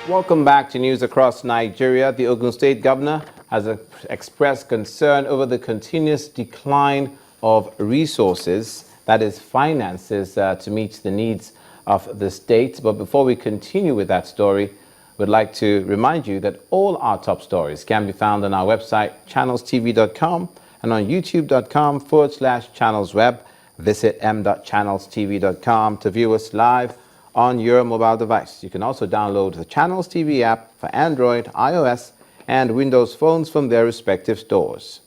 Welcome back to News Across Nigeria. The Ogun State governor has expressed concern over the continuous decline of resources, that is finances, to meet the needs of the state. But before we continue with that story, we'd like to remind you that all our top stories can be found on our website, channelstv.com, and on youtube.com/channelsweb. Visit m.channelstv.com to view us live on your mobile device. You can also download the Channels TV app for Android, iOS, and Windows phones from their respective stores.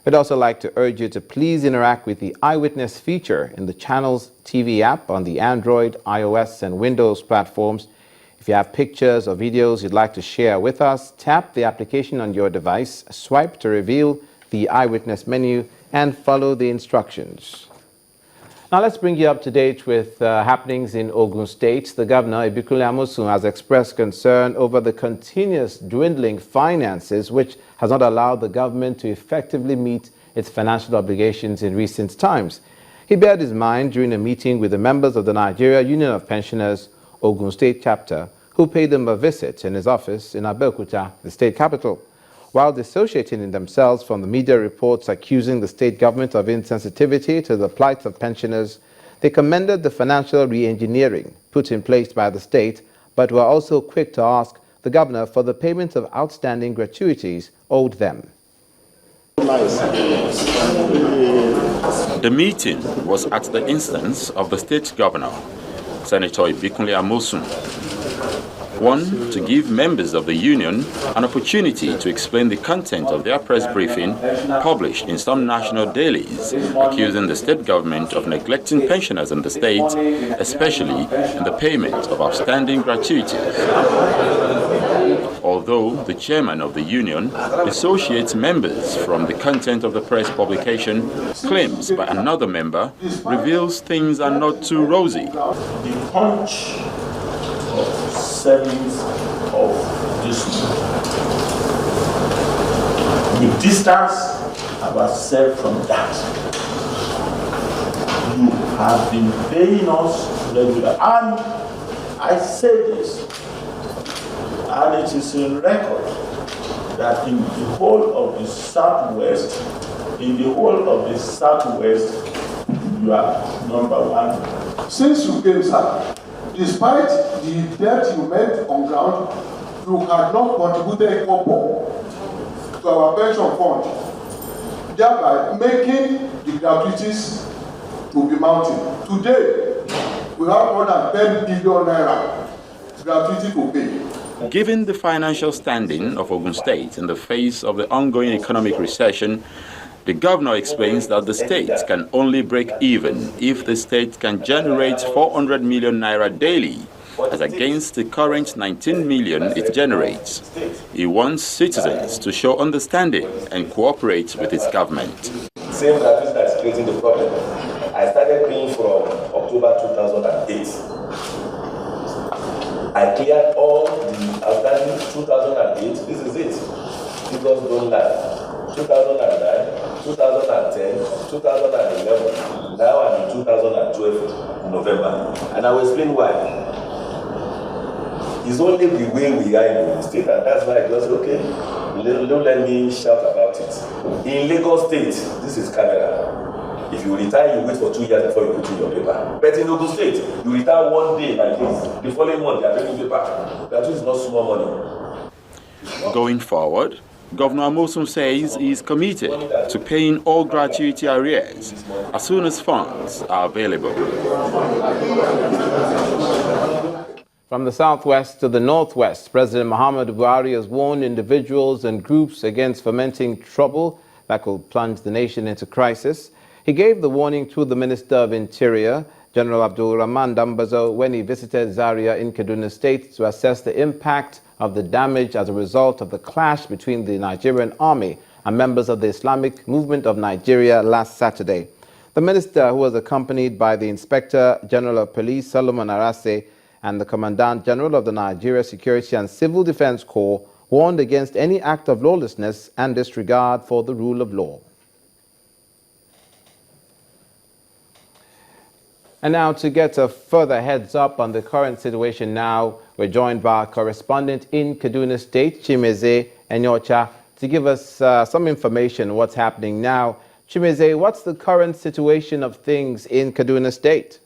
We'd also like to urge you to please interact with the Eyewitness feature in the Channels TV app on the Android, iOS, and Windows platforms. If you have pictures or videos you'd like to share with us, tap the application on your device, swipe to reveal the Eyewitness menu, and follow the instructions. Now let's bring you up to date with happenings in Ogun State. The governor, Abdularahman, has expressed concern over the continuous dwindling finances, which has not allowed the government to effectively meet its financial obligations in recent times. He bared his mind during a meeting with the members of the Nigeria Union of Pensioners, Ogun State chapter, who paid him a visit in his office in Abeokuta, the state capital. While dissociating themselves from the media reports accusing the state government of insensitivity to the plight of pensioners, they commended the financial re-engineering put in place by the state, but were also quick to ask the governor for the payment of outstanding gratuities owed them. The meeting was at the instance of the state governor, Senator Ibikunle Amosun. One, to give members of the union an opportunity to explain the content of their press briefing published in some national dailies, accusing the state government of neglecting pensioners in the state, especially in the payment of outstanding gratuities. Although the chairman of the union dissociates members from the content of the press publication, claims by another member reveals things are not too rosy. The punch of savings of this we distance ourselves from that. You have been paying us regularly, and I say this, and it is in record that in the whole of the Southwest, you are number one. Since you came, sir, despite the debt you made on ground, you had not contributed kobo to our pension fund, thereby making the gratuities to be mounting. Today, we have more than 10 billion naira gratuity to pay. Given the financial standing of Ogun State in the face of the ongoing economic recession, the governor explains that the state can only break even if the state can generate 400 million naira daily, as against the current 19 million it generates. He wants citizens to show understanding and cooperate with its government. Same gratuity that's creating the problem. I started paying from October 2008. I cleared all the outstanding 2008. This is it. Figures don't lie. 2009, 2010, 2011, now I'm in 2012 November. And I will explain why. It's only the way we are in the state, and that's why I just say, okay, don't let me shout about it. In Lagos State, this is camera. If you retire, you wait for 2 years before you put in your paper. But in Ogun State, you retire one day like this. The following month, you are bringing paper. That is not small money. Going forward, Governor Amosun says he is committed to paying all gratuity arrears as soon as funds are available. From the southwest to the northwest, President Muhammadu Buhari has warned individuals and groups against fomenting trouble that could plunge the nation into crisis. He gave the warning to the Minister of Interior, General Abdularahman Danbazzau, when he visited Zaria in Kaduna State to assess the impact of the damage as a result of the clash between the Nigerian Army and members of the Islamic Movement of Nigeria last Saturday. The minister, who was accompanied by the Inspector General of Police, Solomon Arase, and the Commandant General of the Nigeria Security and Civil Defense Corps, warned against any act of lawlessness and disregard for the rule of law. And now, to get a further heads up on the current situation now, we're joined by our correspondent in Kaduna State, Chimeze Enyocha, to give us some information on what's happening now. Chimeze, what's the current situation of things in Kaduna State?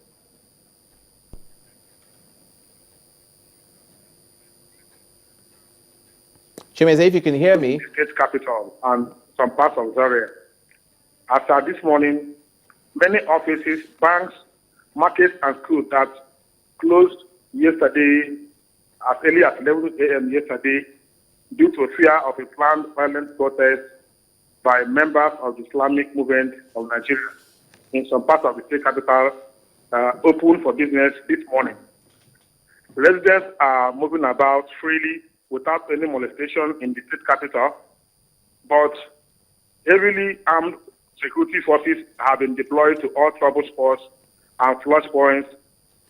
Chimeze, if you can hear me. State capital and some parts of Zaria. After this morning, many offices, banks, markets, and schools that closed yesterday, as early as 11 a.m. yesterday, due to fear of a planned violent protest by members of the Islamic Movement of Nigeria in some parts of the state capital, open for business this morning. Residents are moving about freely without any molestation in the state capital, but heavily armed security forces have been deployed to all trouble spots and flush points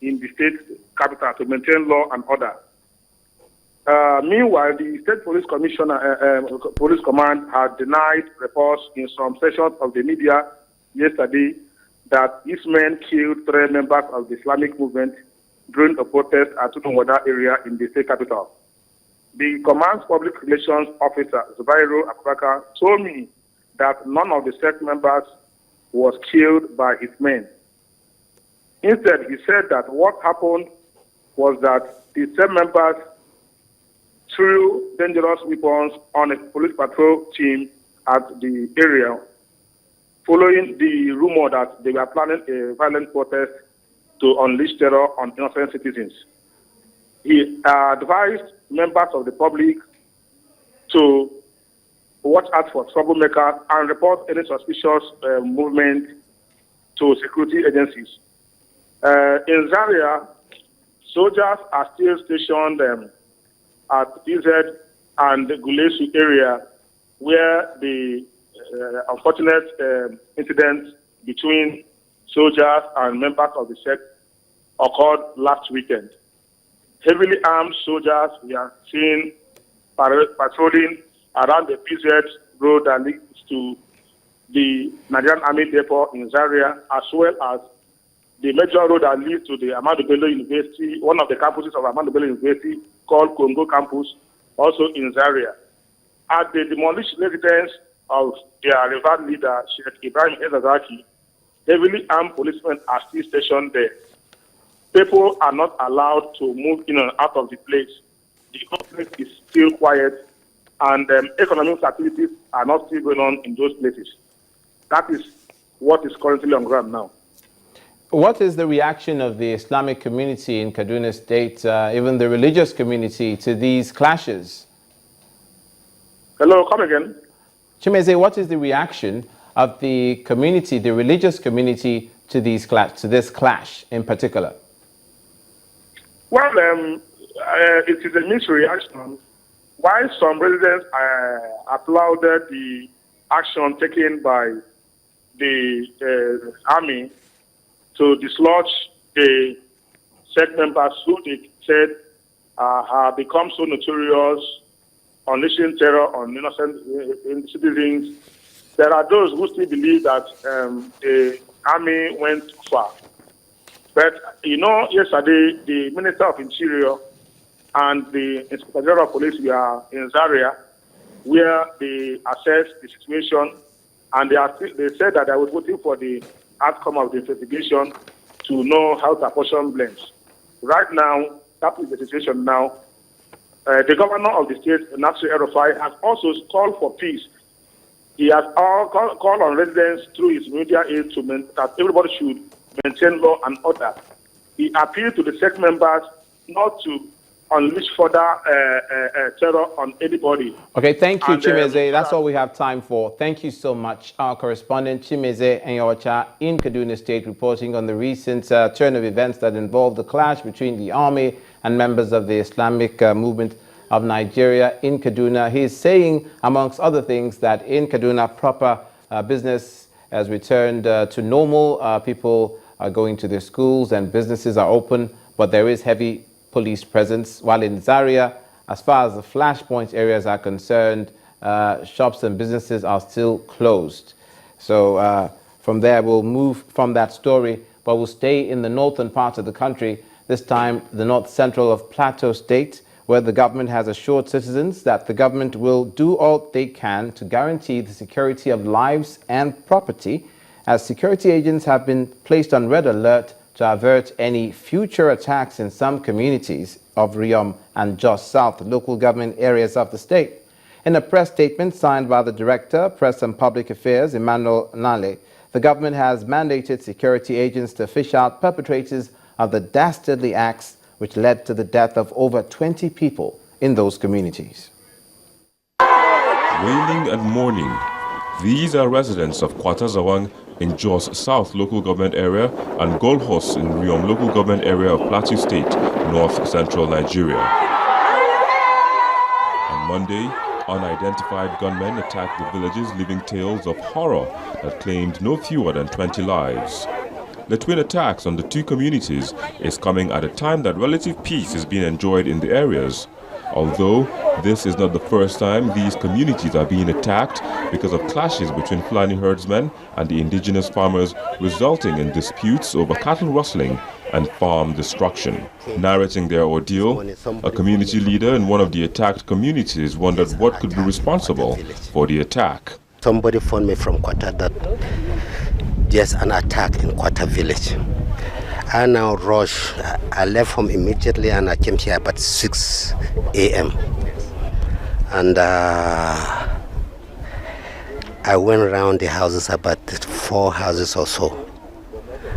in the state capital to maintain law and order. Meanwhile, the State Police Commissioner, Police Command had denied reports in some sections of the media yesterday that these men killed 3 members of the Islamic movement during a protest at Tunwada area in the state capital. The command's public relations officer, Zaria, told me that none of the sect members was killed by his men. Instead, he said that what happened was that the sect members threw dangerous weapons on a police patrol team at the area, following the rumor that they were planning a violent protest to unleash terror on innocent citizens. He advised members of the public to watch out for troublemakers and report any suspicious movement to security agencies. In Zaria, soldiers are still stationed at PZ and the Gulesu area, where the unfortunate incident between soldiers and members of the sect occurred last weekend. Heavily armed soldiers we are seen patrolling around the PZ road that leads to the Nigerian Army depot in Zaria, as well as the major road that leads to the Muhammadu Buhari University, one of the campuses of Muhammadu Buhari University, called Congo Campus, also in Zaria. At the demolished residence of their revered leader, Sheikh Ibrahim Ezazaki, heavily armed policemen are still stationed there. People are not allowed to move in and out of the place. The place is still quiet, and economic activities are not still going on in those places. That is what is currently on ground now. What is the reaction of the Islamic community in Kaduna State, even the religious community, to these clashes? Hello, come again. Chimeze, what is the reaction of the community, the religious community, to this clash in particular? Well, it is a mixed reaction. While some residents applauded the action taken by the army to dislodge the sect members who they said have become so notorious, unleashing terror on innocent citizens, there are those who still believe that the army went too far. But, you know, yesterday, the Minister of Interior and the Inspector General of Police were in Zaria, where they assessed the situation, and they said that they were waiting for the outcome of the investigation to know how to apportion blames. Right now, that is the situation now. The governor of the state, Nasir El-Rufai, has also called for peace. He has called on residents through his media aid that everybody should maintain law and order. He appealed to the sect members not to unleash further terror on anybody. Okay, thank you, Chimeze. That's all we have time for. Thank you so much. Our correspondent, Chimeze Enyocha, in Kaduna State, reporting on the recent turn of events that involved the clash between the army and members of the Islamic Movement of Nigeria in Kaduna. He is saying, amongst other things, that in Kaduna, proper business has returned to normal. People are going to their schools and businesses are open, but there is heavy police presence, while in Zaria, as far as the flashpoint areas are concerned, shops and businesses are still closed. So from there, we'll move from that story. but will stay in the northern part of the country, this time the north central of Plateau State, where the government has assured citizens that the government will do all they can to guarantee the security of lives and property, as security agents have been placed on red alert to avert any future attacks in some communities of Riom and Jos South local government areas of the state. In a press statement signed by the Director, Press and Public Affairs, Emmanuel Nale, the government has mandated security agents to fish out perpetrators of the dastardly acts which led to the death of over 20 people in those communities. Wailing and mourning. These are residents of Kwatazawang in Jos South local government area and Golhos in Riom local government area of Plateau State, north central Nigeria. On Monday, unidentified gunmen attacked the villages, leaving tales of horror that claimed no fewer than 20 lives. The twin attacks on the two communities is coming at a time that relative peace is being enjoyed in the areas. Although this is not the first time these communities are being attacked because of clashes between Fulani herdsmen and the indigenous farmers, resulting in disputes over cattle rustling and farm destruction. Narrating their ordeal, a community leader in one of the attacked communities wondered what could be responsible for the attack. Somebody phoned me from Kwata that there's an attack in Kwata village. I now rush. I left home immediately and I came here about 6 a.m. And I went around the houses, about 4 houses or so.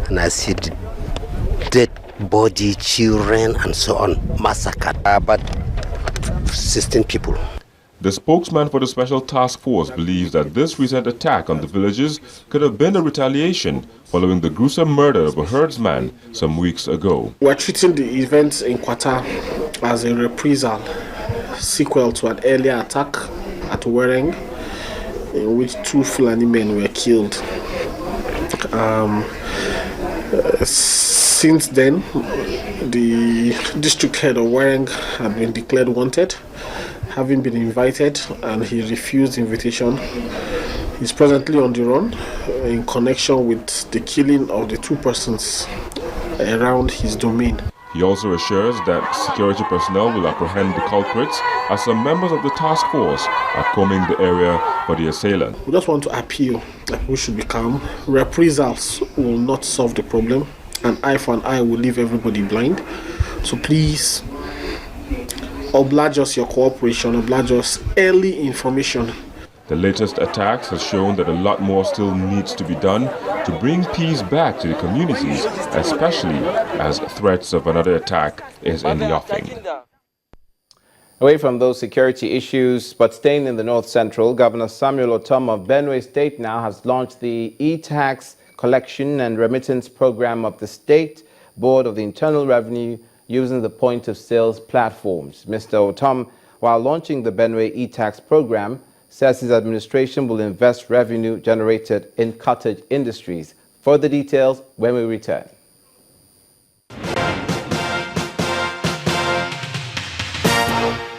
And I see the dead body, children and so on, massacred. About 16 people. The spokesman for the Special Task Force believes that this recent attack on the villages could have been a retaliation following the gruesome murder of a herdsman some weeks ago. We're treating the events in Kwata as a reprisal, sequel to an earlier attack at Wereng, in which 2 Fulani men were killed. Since then, the district head of Wereng had been declared wanted, having been invited, and he refused the invitation. He's presently on the run in connection with the killing of the 2 persons around his domain. He also assures that security personnel will apprehend the culprits as some members of the task force are combing the area for the assailant. We just want to appeal that we should be calm. Reprisals will not solve the problem. An eye for an eye will leave everybody blind. So please, oblige us your cooperation, oblige us early information. The latest attacks has shown that a lot more still needs to be done to bring peace back to the communities, especially as threats of another attack is in the offing. Away from those security issues, but staying in the north central, Governor Samuel Ortom of Benue State now has launched the e-tax collection and remittance program of the State Board of the Internal Revenue using the point-of-sales platforms. Mr. Ortom, while launching the Benue e-tax program, says his administration will invest revenue generated in cottage industries. Further details when we return.